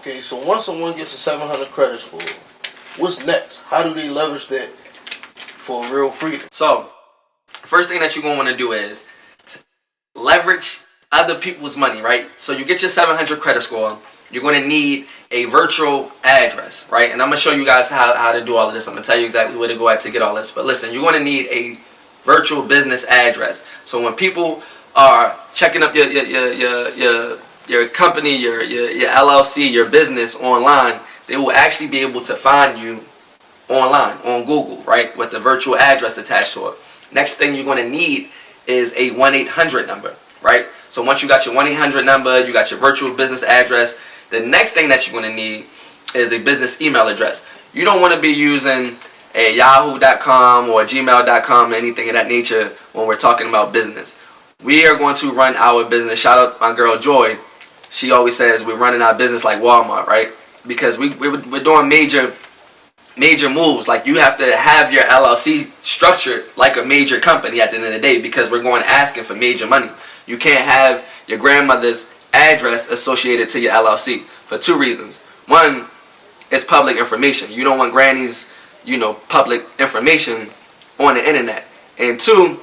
Okay, so once someone gets a 700 credit score, what's next? How do they leverage that for real freedom? So, first thing that you're going to want to do is leverage other people's money, right? So you get your 700 credit score. You're going to need a virtual address, right? And I'm going to show you guys how to do all of this. I'm going to tell you exactly where to go at to get all this. But listen, you're going to need a virtual business address. So when people are checking up your company, your LLC, your business online, they will actually be able to find you online, on Google, right? With the virtual address attached to it. Next thing you're going to need is a 1-800 number, right? So once you got your 1-800 number, you got your virtual business address, the next thing that you're going to need is a business email address. You don't want to be using a yahoo.com or gmail.com or anything of that nature when we're talking about business. We are going to run our business. Shout out my girl Joy. She always says we're running our business like Walmart, right? Because we're doing major moves. Like, you have to have your LLC structured like a major company at the end of the day, because we're going asking for major money. You can't have your grandmother's address associated to your LLC for two reasons. One, it's public information. You don't want granny's, public information on the internet. And two,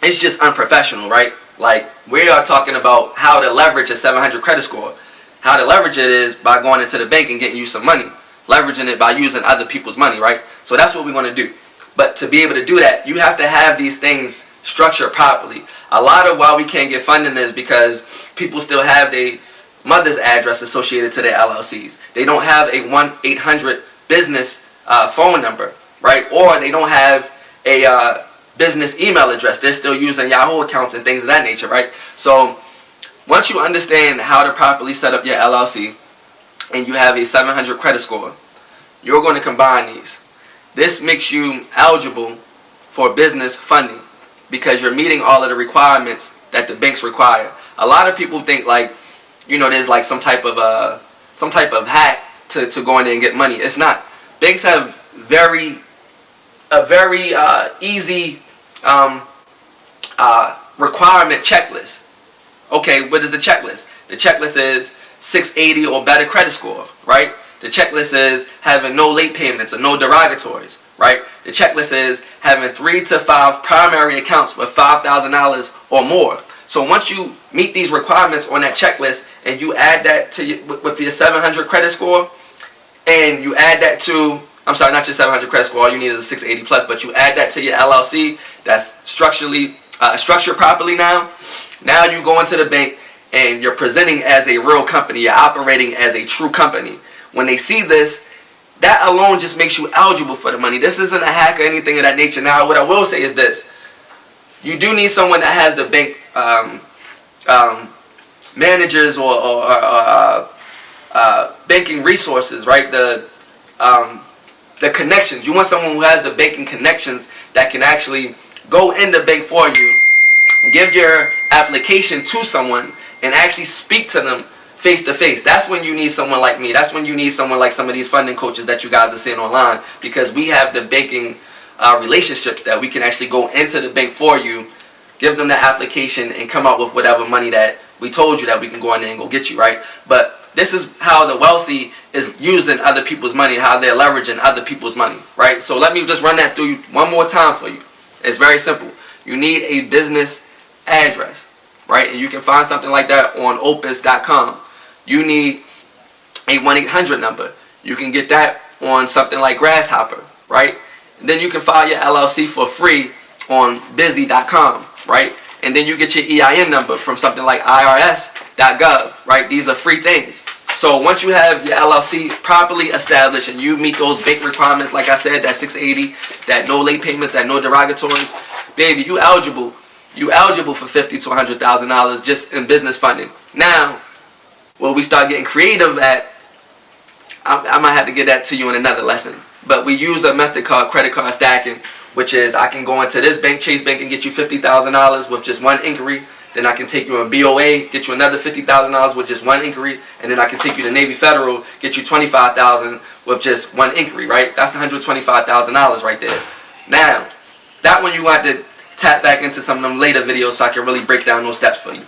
it's just unprofessional, right? Like, we are talking about how to leverage a 700 credit score. How to leverage it is by going into the bank and getting you some money. Leveraging it by using other people's money, right? So that's what we're going to do. But to be able to do that, you have to have these things structured properly. A lot of why we can't get funding is because people still have their mother's address associated to their LLCs. They don't have a 1-800 business phone number, right? Or they don't have a business email address. They're still using Yahoo accounts and things of that nature, right? So once you understand how to properly set up your LLC and you have a 700 credit score, you're going to combine these. This makes you eligible for business funding because you're meeting all of the requirements that the banks require. A lot of people think there's like some type of hack to go in there and get money. It's not. Banks have a very easy requirement checklist. Okay, what is the checklist? The checklist is 680 or better credit score, right? The checklist is having no late payments or no derogatories, right? The checklist is having 3 to 5 primary accounts with $5,000 or more. So once you meet these requirements on that checklist and you add that to with your 700 credit score, and you add that to, I'm sorry, not your 700 credit score, all you need is a 680 plus, but you add that to your LLC that's structured properly now you go into the bank and you're presenting as a real company. You're operating as a true company. When they see this, that alone just makes you eligible for the money. This isn't a hack or anything of that nature. Now, what I will say is this. You do need someone that has the bank managers or banking resources, right? The connections. You want someone who has the banking connections that can actually go in the bank for you, give your application to someone, and actually speak to them face to face. That's when you need someone like me. That's when you need someone like some of these funding coaches that you guys are seeing online, because we have the banking relationships that we can actually go into the bank for you, give them the application, and come up with whatever money that we told you that we can go in there and go get you, right? But this is how the wealthy is using other people's money, how they're leveraging other people's money, right? So let me just run that through one more time for you. It's very simple. You need a business address, right? And you can find something like that on opus.com. You need a 1-800 number. You can get that on something like Grasshopper, right? And then you can file your LLC for free on busy.com, right? And then you get your EIN number from something like irs.gov, right? These are free things. So once you have your LLC properly established and you meet those bank requirements, like I said, that 680, that no late payments, that no derogatories, baby, you eligible for $50,000 to $100,000 just in business funding. Now, when we start getting creative I might have to get that to you in another lesson. But we use a method called credit card stacking, which is I can go into this bank, Chase Bank, and get you $50,000 with just one inquiry. Then I can take you in BOA, get you another $50,000 with just one inquiry. And then I can take you to Navy Federal, get you $25,000 with just one inquiry, right? That's $125,000 right there. Now, that one you want to tap back into some of them later videos so I can really break down those steps for you.